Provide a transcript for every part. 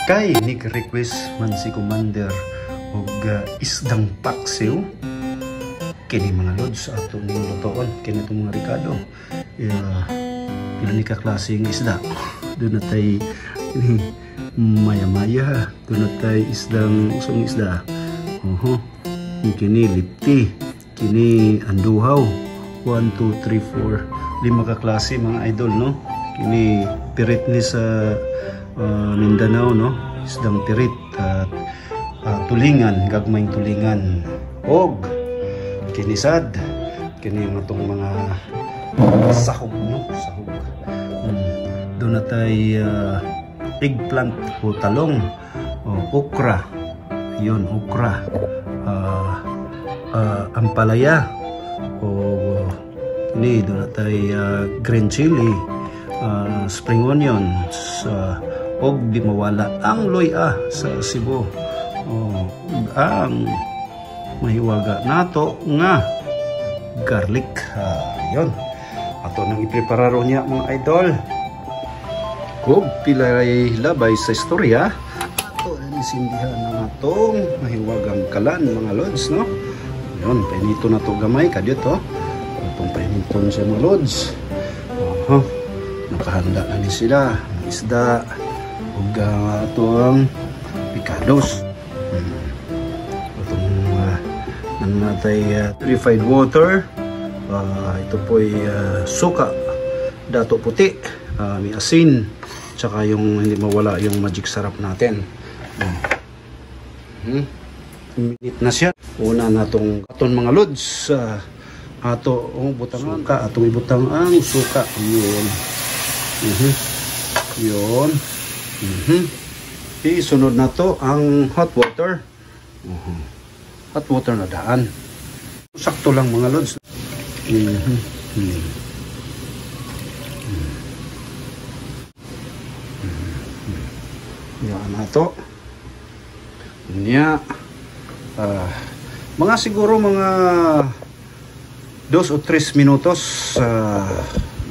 Kay nag-request man si Commander og isdang paksiw kini mga lods ato ning lutoon kini itong mga Ricardo pila ni ka klaseng isda. Doon natay maya-maya, doon natay isdang usong isda, kini lipti, kini anduhaw, 1, 2, 3, 4 5 ka klase mga idol, no? Kini pirit ni sa Mindanao, no? Isdang pirit at tulingan, gagmayng tulingan og kinisad, kini itong mga sahog, no? Sahog. Doon natay eggplant o talong, okra, yun, okra, ampalaya, o ini doon natay green chili, spring onions, og di mawala ang loya sa Cebu, ang mahiwaga nato nga garlic, yun ato nang iprepararo niya mga idol. Kung pilay labay sa istorya, ato na sindihan ng atong mahiwagang kalan mga lods, no? Yun, painito na to gamay kadyo to. Itong painiton siya mga lods. Nakahanda na ni sila ng isda ug atong picados. Itong natay purified water. Ito po'y suka, dato puti, may asin, tsaka yung hindi mawala yung magic sarap natin. Minute na siya. Una natong aton mga lods, ato butangan ka, atong ibutang ang suka. Yun. Yun. Isunod na to ang hot water. Hot water na daan. Sakto lang mga lods. Yan na to. Nya mga siguro mga 2 o 3 minutos,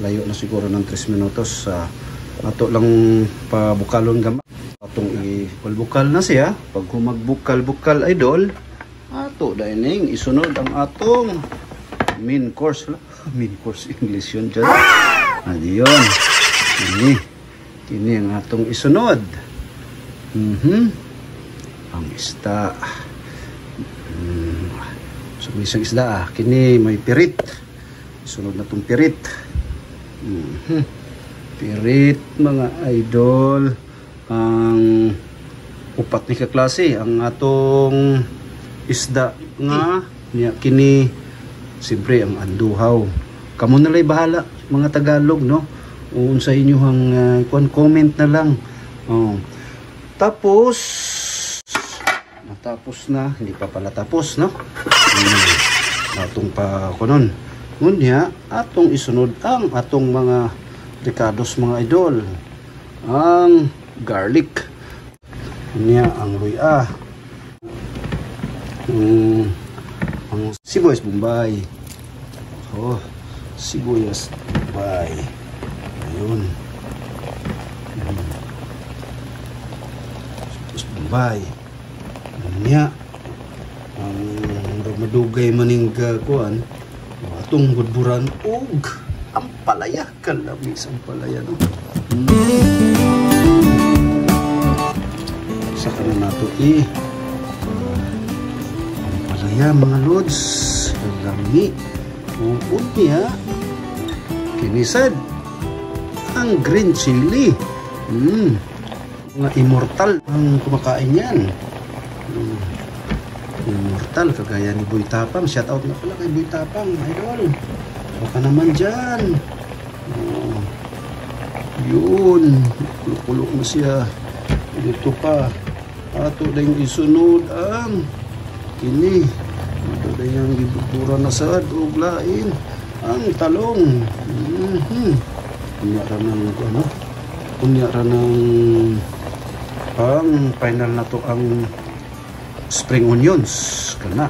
layo na siguro ng 3 minutos, ato lang pabukalon gamay. Atong i-bukal na siya. Pag humagbukal-bukal idol, ato dining isunod ang atong main course. Main course English yun dyan. Adiyon. Kini ang atong isunod. Ang isda. So may isang isda. Kini may pirit. Isunod na itong pirit. Pirit mga idol. Ang upat ni kaklase. Ang atong isda nga. Kini siyempre ang anduhaw. Kamo na lay bahala mga Tagalog, no? Uun sa inyo ang comment na lang. Tapos natapos na, hindi pa pala tapos, no? Atong pa kunon. Ngunya atong isunod ang atong mga ricados mga idol. Ang garlic. Ngunya ang luya. Ang sibuyas Bombay. Sibuyas Bombay. Ayun. Sibuyas Bombay. Niya ang madugay maning kuan atong budburan og ampalaya, kalabis ampalaya, no? Sa kanan nato ampalaya mga lods, lami uod niya, kinisad ang green chili. Mga immortal ang kumakain yan. Immortal kagaya ni Boy Tapang. Shout out na pala kay Boy Tapang, idol. Baka naman dyan. Yun, kulok-kulok na siya. Dito pa ato na yung isunod ang kini. Ito na yung ibutura na sad o lain ang talong. Kunyara ng ano, kunyara ng ang final na to ang spring onions kana.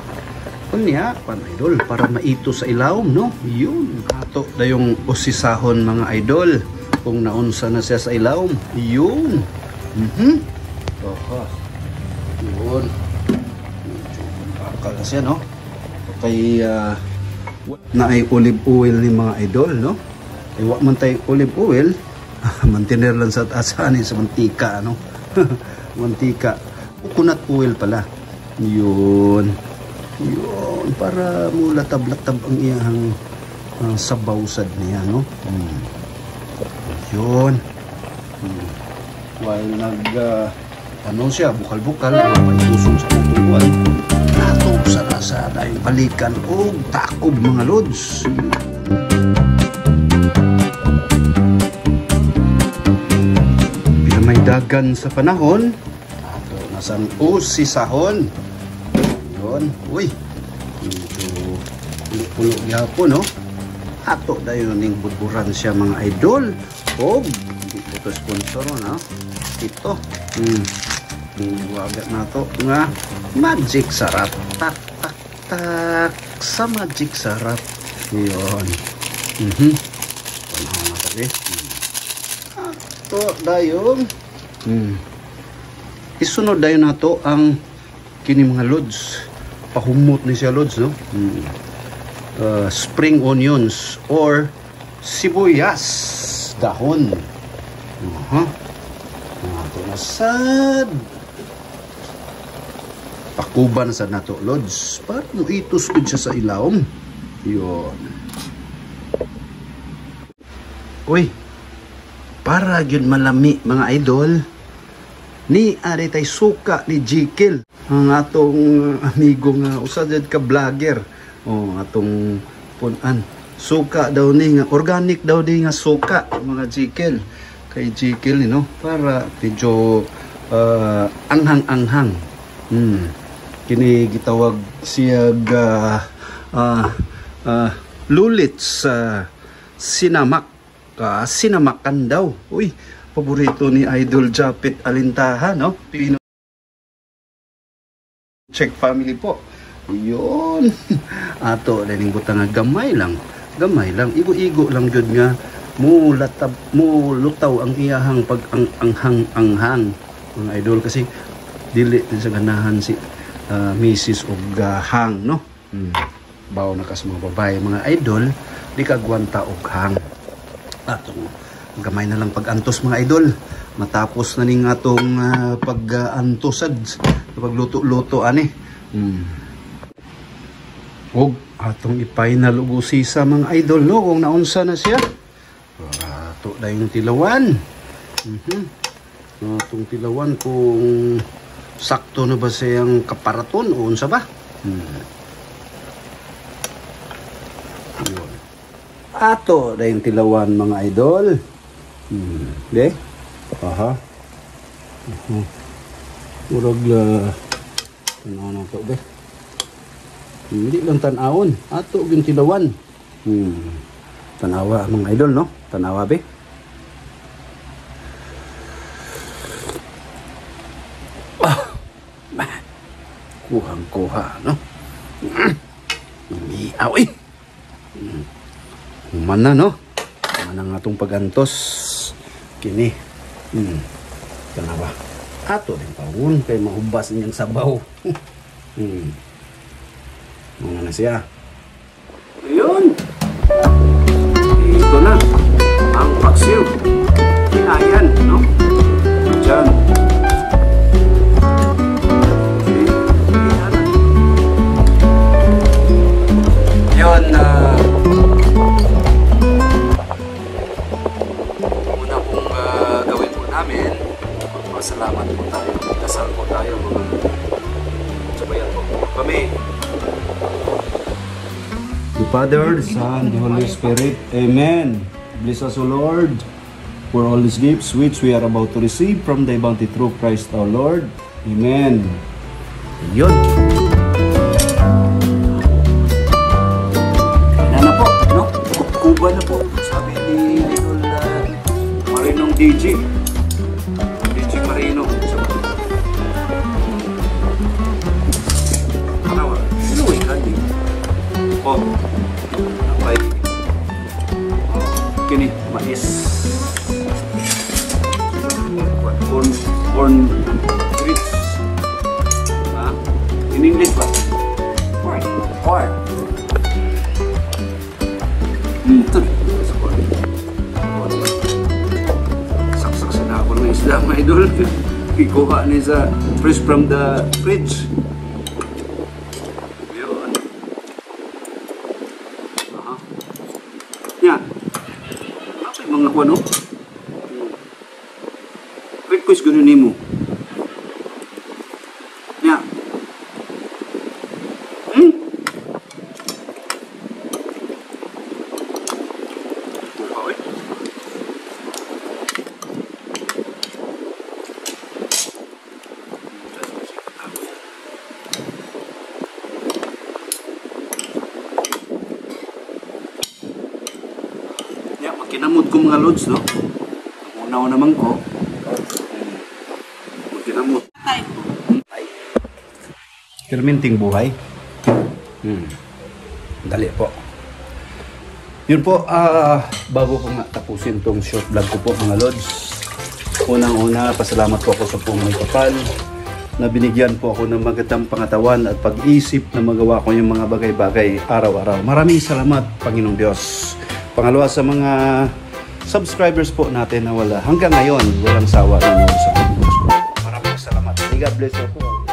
Kunya pan idol para maito sa ilawom, no? Yun ato na yung usisahon mga idol kung naunsa na siya sa ilawom. Yun. Oha. Yun. Medyo bakal na siya, no? Kay na ay olive oil ni mga idol, no? Ay wak man tayo olive oil, mantiner lang sa asanin sa mantika, no? Mantika. Coconut oil pala. Yun. Yun. Para mulatab-latab ang iyang sabawsad niya, no? Yun. While ano siya, bukal-bukal, may susong sa kutubuan, natog sa rasa dahil balikan o takob mga lods. Bila may dagan sa panahon, ato nasan usisahon. Yun, uy, medyo pulo niya po, no? Ato dayon ning budburan siya mga idol. O, hindi po ito sponsor, no? Ito, iwagat na ito nga magic sarap. Tak, tak, tak sa magic sarap. Yun. Panahan na tabi. Ato dayon. Isunod dayon na ito ang kini mga lods. Pahumot ni siya lods, no? Spring onions or sibuyas dahon. Ito na sad. Pakuban sa nato lods. Para mo ituspid siya sa ilawom. Yun. Uy. Para yun malami mga idol. Ni ari tay suka ni Jekyll. Ang atong amigo nga usadad ka vlogger. Atong punan. Suka daw ni nga organic daw ni nga suka mga Jekyll. Kay Jekyll, no? Para medyo anghang-anghang. Kini gitawag siyag lulit sa sinamak. Sinamakan daw. Uy, paborito ni Idol Japet Alintaha, no? Pino check family po. Yun. Ato, daling butang nga gamay lang. Gamay lang. Igo-igo lang jud nga lutaw ang iyahang pag-anghang-anghang mga idol kasi dili sa ganahan si Mrs. og hang, no? Bawo na kas mga babae mga idol di kagwanta og hang. Atong gamay na lang pag-antos mga idol matapos na ning atong pag-antosad pagluto-luto ani. Og atong i-final og usisa mga idol, no? Kung naunsa na siya ato dahil yung tilawan. Itong tilawan kung sakto na ba siyang kaparaton o unsa ba. Ato dahil yung tilawan mga idol. De? Aha. Murag tanaw na ito be. Hindi lang tanawon. Ato yung tilawan. Tanawa mga idol, no? Tanawa be. Kuhang-kuha, no? Umiaw eh. Humana, no? Humana nga itong pagantos. Kini. Tanawa. Ato din pawon kay mahubas niyang sabaw. Mga na siya. Ayun. Ito na. Ang paksiw. Ayan, no? Diyan. Yun, muna pong gawin po namin. Magpasalamat po tayo. Dasal po tayo. Sabayan po kami. The Father, the Son, the Holy Spirit. Amen. Bless us, O Lord, for all these gifts which we are about to receive from thy bounty through Christ our Lord. Amen. Yun. Kaya na po, no? Kuba na po. Sabi ni Idol Marinong DJ. DJ Marino. Karawa. Inuwi ka din. Oh. Napay. Kini, mais. Corn In English ba? Pork. Pork. Ito na. Saksak sa na ako ng isda, mga idol. Ikuha ni sa fresh from the fridge. Yun. Yan. Apa yung mga kuwan, no? Request ko nun mo. Yan. Kinamot ko mga lods, no? Una naman ko. Kinamot. Ay. Perminting buhay. Dali po. Yun po, bago ko nga tapusin tong short vlog ko po mga lods. Unang-una, pasalamat po ako sa Pumay Kapal na binigyan po ako ng magandang pangatawan at pag-isip na magawa ko yung mga bagay-bagay araw-araw. Maraming salamat, Panginoong Diyos. Pangalawa, sa mga subscribers po natin na hanggang ngayon walang sawa na sa Panginoon. Maraming salamat. God bless you po.